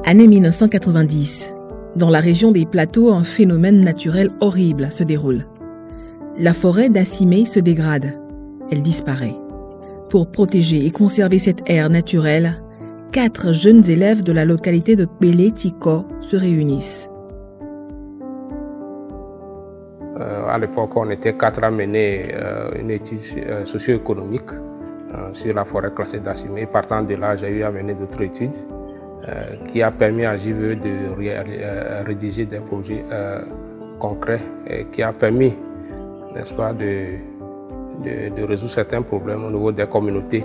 Année 1990. Dans la région des plateaux, un phénomène naturel horrible se déroule. La forêt d'Assimé se dégrade. Elle disparaît. Pour protéger et conserver cette aire naturelle, 4 jeunes élèves de la localité de Kpélé-Tiko se réunissent. À l'époque, on était 4 à mener une étude socio-économique sur la forêt classée d'Assimé. Partant de là, j'ai eu à mener d'autres études qui a permis à JVE de rédiger des projets concrets et qui a permis, n'est-ce pas, de résoudre certains problèmes au niveau des communautés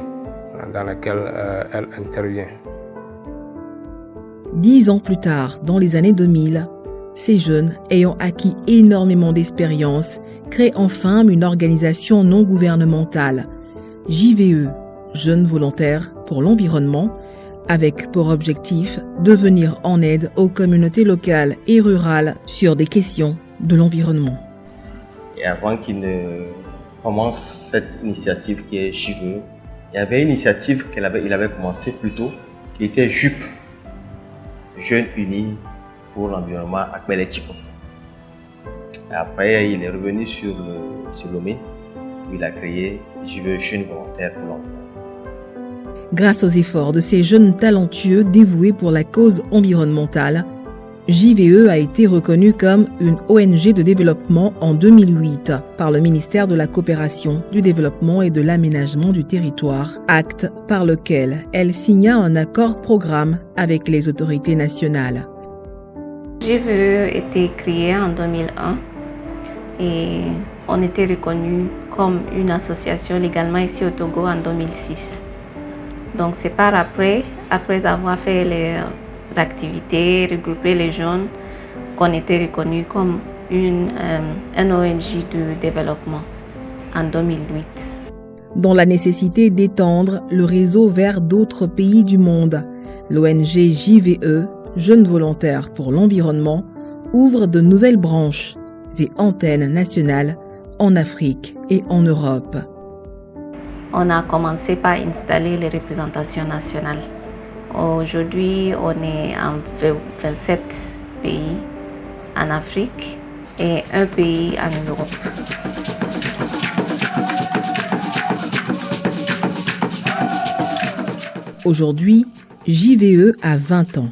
dans lesquelles elle intervient. 10 ans plus tard, dans les années 2000, ces jeunes, ayant acquis énormément d'expérience, créent enfin une organisation non gouvernementale, JVE, Jeunes Volontaires pour l'Environnement, avec pour objectif de venir en aide aux communautés locales et rurales sur des questions de l'environnement. Et avant qu'il ne commence cette initiative qui est JVE, il y avait une initiative il avait commencé plus tôt, qui était JUP, Jeunes Unis pour l'Environnement à Kpélé-Tiko. Après, il est revenu sur Lomé, où il a créé JVE Jeunes Volontaires pour l'Environnement. Grâce aux efforts de ces jeunes talentueux dévoués pour la cause environnementale, JVE a été reconnue comme une ONG de développement en 2008 par le ministère de la Coopération, du Développement et de l'Aménagement du Territoire, acte par lequel elle signa un accord-programme avec les autorités nationales. JVE a été créé en 2001 et on était reconnu comme une association légalement ici au Togo en 2006. Donc c'est par après avoir fait les activités, regrouper les jeunes, qu'on était reconnu comme un ONG de développement en 2008. Dans la nécessité d'étendre le réseau vers d'autres pays du monde, l'ONG JVE, Jeunes Volontaires pour l'Environnement, ouvre de nouvelles branches et antennes nationales en Afrique et en Europe. On a commencé par installer les représentations nationales. Aujourd'hui, on est en 27 pays en Afrique et un pays en Europe. Aujourd'hui, JVE a 20 ans.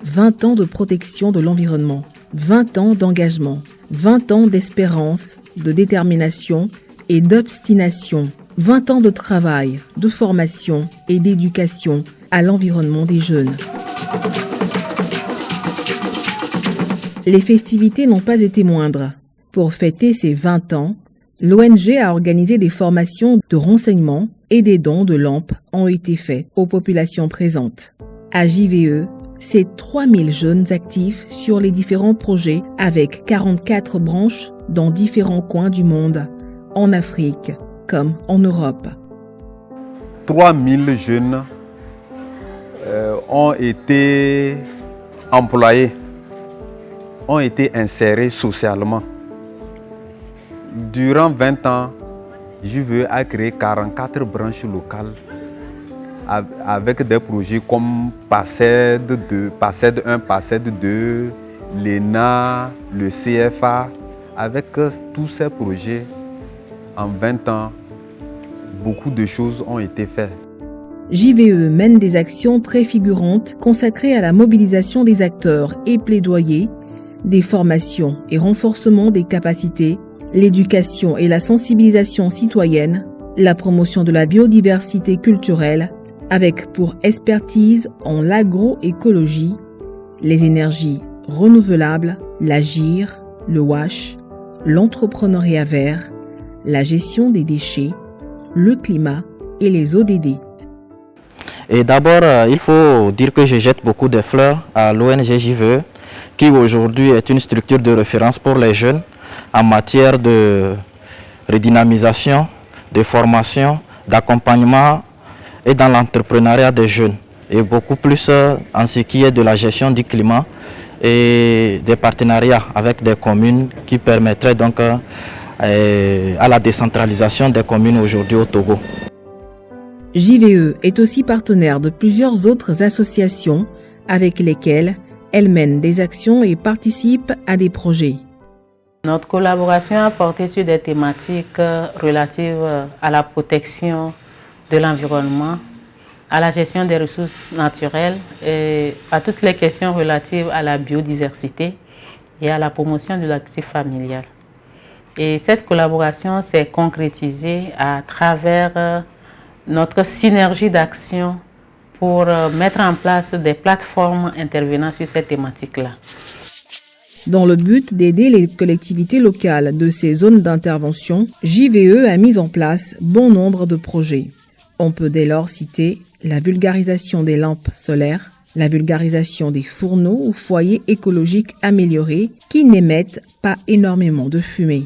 20 ans de protection de l'environnement, 20 ans d'engagement, 20 ans d'espérance, de détermination et d'obstination, 20 ans de travail, de formation et d'éducation à l'environnement des jeunes. Les festivités n'ont pas été moindres. Pour fêter ces 20 ans, l'ONG a organisé des formations de renseignement et des dons de lampes ont été faits aux populations présentes. À JVE, c'est 3000 jeunes actifs sur les différents projets avec 44 branches dans différents coins du monde, en Afrique comme en Europe. 3000 jeunes ont été employés, ont été insérés socialement. Durant 20 ans, JVE a créé 44 branches locales avec des projets comme PACED 1, PACED 2, l'ENA, le CFA. Avec tous ces projets, en 20 ans, beaucoup de choses ont été faites. JVE mène des actions préfigurantes consacrées à la mobilisation des acteurs et plaidoyer, des formations et renforcement des capacités, l'éducation et la sensibilisation citoyenne, la promotion de la biodiversité culturelle, avec pour expertise en l'agroécologie, les énergies renouvelables, l'agir, le WASH, l'entrepreneuriat vert, la gestion des déchets, le climat et les ODD. Et d'abord, il faut dire que je jette beaucoup de fleurs à l'ONG JVE, qui aujourd'hui est une structure de référence pour les jeunes en matière de redynamisation, de formation, d'accompagnement et dans l'entrepreneuriat des jeunes. Et beaucoup plus en ce qui est de la gestion du climat et des partenariats avec des communes qui permettraient donc à la décentralisation des communes aujourd'hui au Togo. JVE est aussi partenaire de plusieurs autres associations avec lesquels elle mène des actions et participe à des projets. Notre collaboration a porté sur des thématiques relatives à la protection de l'environnement, à la gestion des ressources naturelles et à toutes les questions relatives à la biodiversité et à la promotion de l'actif familial. Et cette collaboration s'est concrétisée à travers notre synergie d'action pour mettre en place des plateformes intervenant sur cette thématique-là. Dans le but d'aider les collectivités locales de ces zones d'intervention, JVE a mis en place bon nombre de projets. On peut dès lors citer la vulgarisation des lampes solaires, la vulgarisation des fourneaux ou foyers écologiques améliorés qui n'émettent pas énormément de fumée.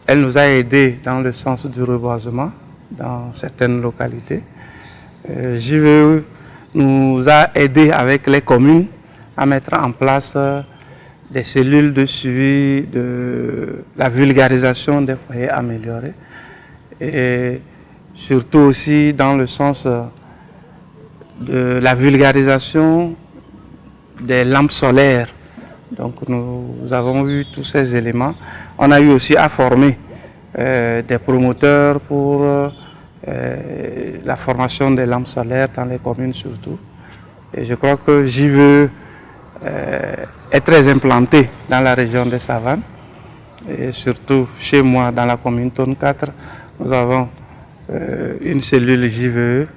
Elle nous a aidés dans le sens du reboisement dans certaines localités. JVE nous a aidés avec les communes à mettre en place des cellules de suivi de la vulgarisation des foyers améliorés et surtout aussi dans le sens de la vulgarisation des lampes solaires. Donc nous avons eu tous ces éléments. On a eu aussi à former des promoteurs pour la formation des lampes solaires dans les communes surtout. Et je crois que JVE est très implanté dans la région des Savanes. Et surtout chez moi, dans la commune Tonne 4, nous avons une cellule JVE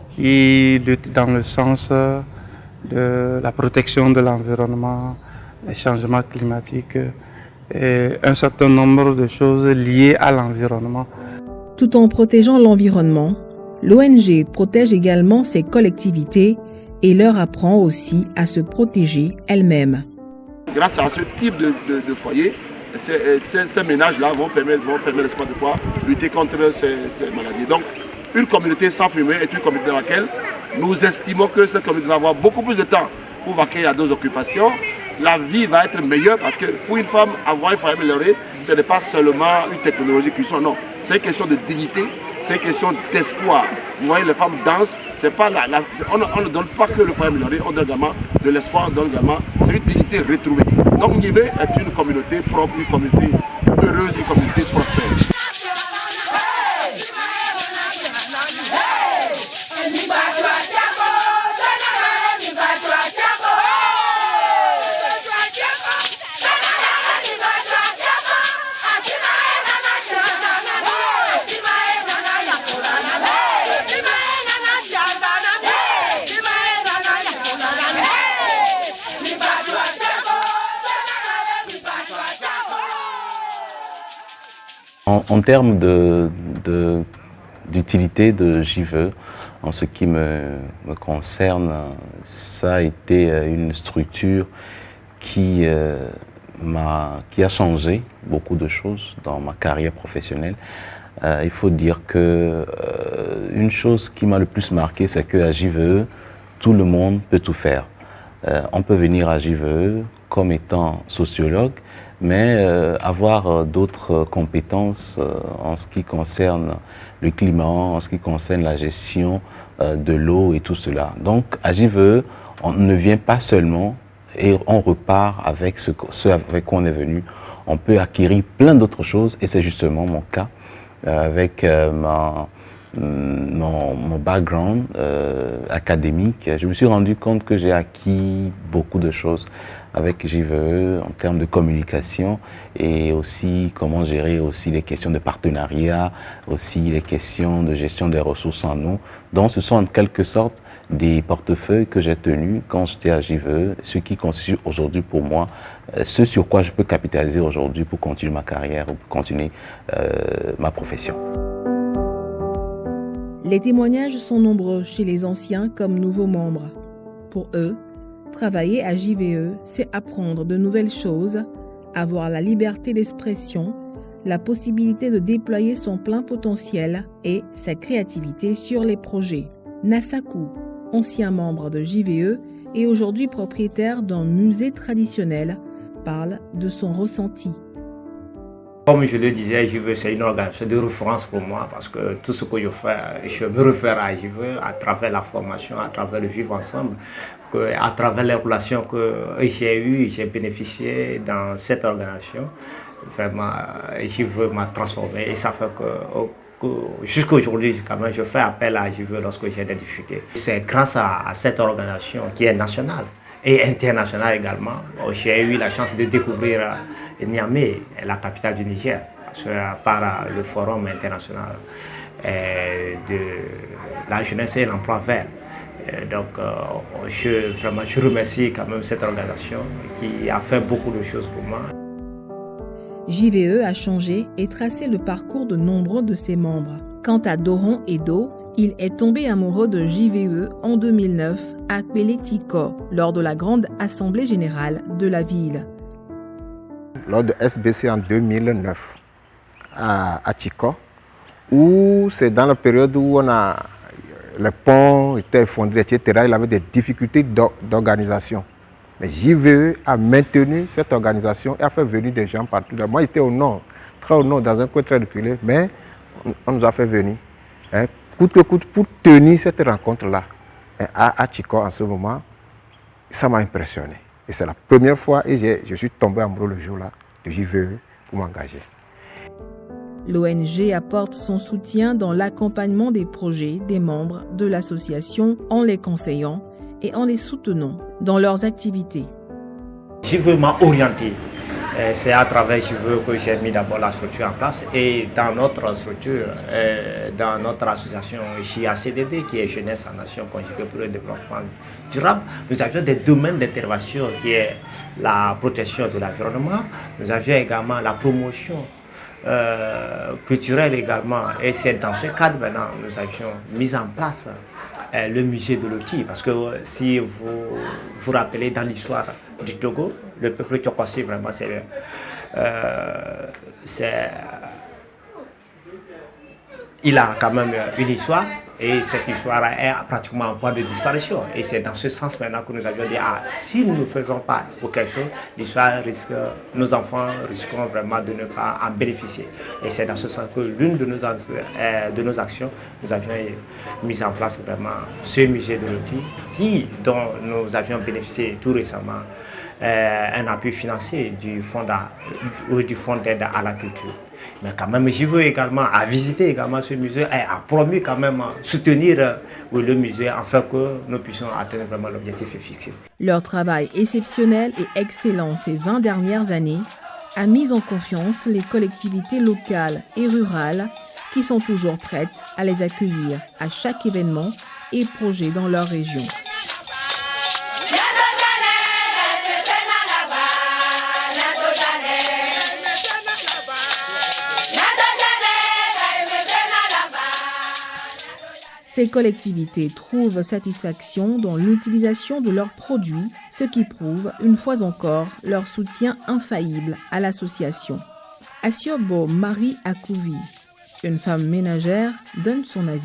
qui lutte dans le sens de la protection de l'environnement, les changements climatiques et un certain nombre de choses liées à l'environnement. Tout en protégeant l'environnement, l'ONG protège également ses collectivités et leur apprend aussi à se protéger elles-mêmes. Grâce à ce type de foyer, ces ménages-là vont permettre de pouvoir lutter contre ces maladies. Donc, une communauté sans fumée est une communauté dans laquelle nous estimons que cette communauté va avoir beaucoup plus de temps pour vaquer à d'autres occupations. La vie va être meilleure parce que pour une femme, avoir un foyer amélioré, ce n'est pas seulement une technologie qui sont, non. C'est une question de dignité, c'est une question d'espoir. Vous voyez, les femmes dansent, c'est pas on ne donne pas que le foyer amélioré, on donne également de l'espoir, on donne également, c'est une dignité retrouvée. Donc Nivé est une communauté propre, une communauté heureuse, une communauté prospère. En termes d'utilité de JVE, en ce qui me concerne, ça a été une structure qui a changé beaucoup de choses dans ma carrière professionnelle. Il faut dire que une chose qui m'a le plus marqué, c'est qu'à JVE, tout le monde peut tout faire. On peut venir à JVE comme étant sociologue, mais avoir d'autres compétences en ce qui concerne le climat, en ce qui concerne la gestion de l'eau et tout cela. Donc à JVE, on ne vient pas seulement et on repart avec ce avec quoi on est venu. On peut acquérir plein d'autres choses et c'est justement mon cas avec mon background académique. Je me suis rendu compte que j'ai acquis beaucoup de choses avec JVE en termes de communication et aussi comment gérer aussi les questions de partenariat, aussi les questions de gestion des ressources en eau. Donc ce sont en quelque sorte des portefeuilles que j'ai tenus quand j'étais à JVE, ce qui constitue aujourd'hui pour moi ce sur quoi je peux capitaliser aujourd'hui pour continuer ma carrière ou pour continuer ma profession. Les témoignages sont nombreux chez les anciens comme nouveaux membres. Pour eux, travailler à JVE, c'est apprendre de nouvelles choses, avoir la liberté d'expression, la possibilité de déployer son plein potentiel et sa créativité sur les projets. Nassakou, ancien membre de JVE et aujourd'hui propriétaire d'un musée traditionnel, parle de son ressenti. Comme je le disais, JVE, c'est une organisation de référence pour moi parce que tout ce que je fais, je me réfère à JVE à travers la formation, à travers le vivre ensemble, à travers les relations que j'ai eues, j'ai bénéficié dans cette organisation. Vraiment, JVE m'a transformé et ça fait que jusqu'à aujourd'hui, quand même, je fais appel à JVE lorsque j'ai des difficultés. C'est grâce à cette organisation qui est nationale et international également. J'ai eu la chance de découvrir Niamey, la capitale du Niger, par le forum international de la jeunesse et l'emploi vert. Donc je remercie quand même cette organisation qui a fait beaucoup de choses pour moi. JVE a changé et tracé le parcours de nombreux de ses membres. Quant à Doron Edo, il est tombé amoureux de JVE en 2009 à Kpele-Tiko lors de la grande assemblée générale de la ville. Lors de SBC en 2009 à Tiko, où c'est dans la période où les ponts étaient effondrés, etc., il avait des difficultés d'organisation. Mais JVE a maintenu cette organisation et a fait venir des gens partout. Moi, j'étais au nord, très au nord, dans un coin très reculé, mais on nous a fait venir. Coûte que coûte pour tenir cette rencontre-là à Tiko en ce moment, ça m'a impressionné. Et c'est la première fois et je suis tombé amoureux le jour-là de JVE pour m'engager. L'ONG apporte son soutien dans l'accompagnement des projets des membres de l'association en les conseillant et en les soutenant dans leurs activités. JVE m'a orienté. C'est à travers JVE que j'ai mis d'abord la structure en place et dans notre structure, dans notre association JACDD qui est Jeunesse en Nation conjuguée pour le développement durable, nous avions des domaines d'intervention qui est la protection de l'environnement, nous avions également la promotion culturelle également et c'est dans ce cadre maintenant nous avions mis en place le musée de l'outil parce que si vous vous rappelez dans l'histoire du Togo, le peuple tchokwasi vraiment il a quand même une histoire et cette histoire est pratiquement en voie de disparition et c'est dans ce sens maintenant que nous avions dit si nous ne faisons pas quelque chose, l'histoire risque, nos enfants risqueront vraiment de ne pas en bénéficier et c'est dans ce sens que l'une de nos actions, nous avions mis en place vraiment ce musée de l'outil dont nous avions bénéficié tout récemment un appui financier du fonds d'aide à la culture. Mais quand même, JVE également à visiter également ce musée et a promis quand même soutenir le musée afin que nous puissions atteindre vraiment l'objectif fixé. Leur travail exceptionnel et excellent ces 20 dernières années a mis en confiance les collectivités locales et rurales qui sont toujours prêtes à les accueillir à chaque événement et projet dans leur région. Ces collectivités trouvent satisfaction dans l'utilisation de leurs produits, ce qui prouve une fois encore leur soutien infaillible à l'association. Asiobo Marie Akouvi, une femme ménagère, donne son avis.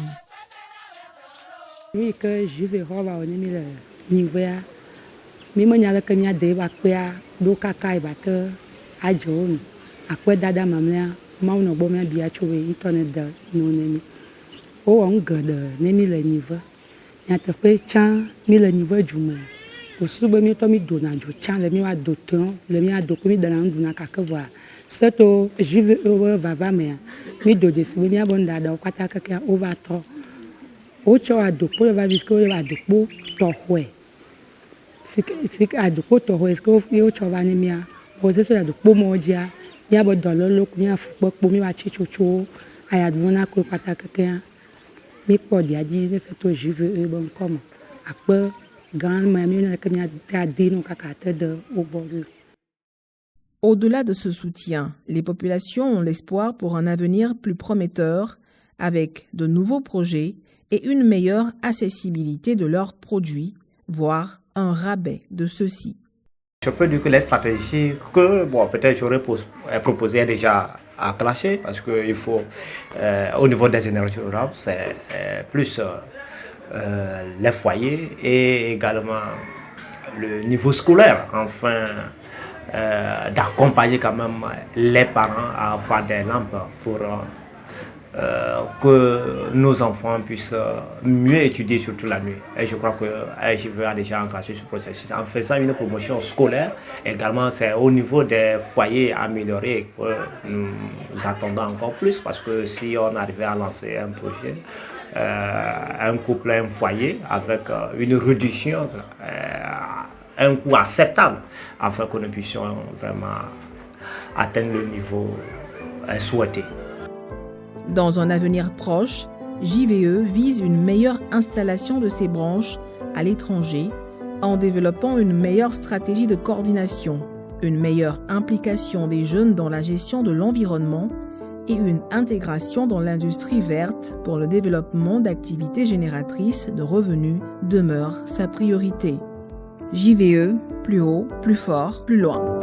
Oui, que je vais revoir le niveau. Mais moi, je suis des vaccins, do caca batte, à jaune, à quoi dada mamla, mauna bomia biachowe, internet de non. Oh, on garde, n'est le niveau. Il y a fait chan, mais le niveau du monde. Au soube, mi tomi dona du chan, le mien a d'autant, le mien a document de l'anduna kakava. C'est au JVE va mais, mi do des souvenirs bon dada, au kataka over trop. Au cho a dopo, va visco a dopo, tohwe. C'est à dopo tohwe, est-ce que yo cho va nemia, au c'est à dopo modia, ya bo dollar look, ni a football, pour mi va chichocho, aya dona ko kataka. Au-delà de ce soutien, les populations ont l'espoir pour un avenir plus prometteur avec de nouveaux projets et une meilleure accessibilité de leurs produits, voire un rabais de ceux-ci. Je peux dire que les stratégies que peut-être j'aurais proposées déjà à clasher parce qu'il faut, au niveau des énergies renouvelables, c'est plus les foyers et également le niveau scolaire, enfin d'accompagner quand même les parents à avoir des lampes pour que nos enfants puissent mieux étudier, surtout la nuit. Et je crois que JVE a déjà engagé ce processus. En faisant une promotion scolaire, également c'est au niveau des foyers améliorés que nous attendons encore plus, parce que si on arrivait à lancer un projet, un couple, un foyer, avec une réduction, un coût acceptable, afin que nous puissions vraiment atteindre le niveau souhaité. Dans un avenir proche, JVE vise une meilleure installation de ces branches à l'étranger en développant une meilleure stratégie de coordination, une meilleure implication des jeunes dans la gestion de l'environnement et une intégration dans l'industrie verte pour le développement d'activités génératrices de revenus demeure sa priorité. JVE, plus haut, plus fort, plus loin.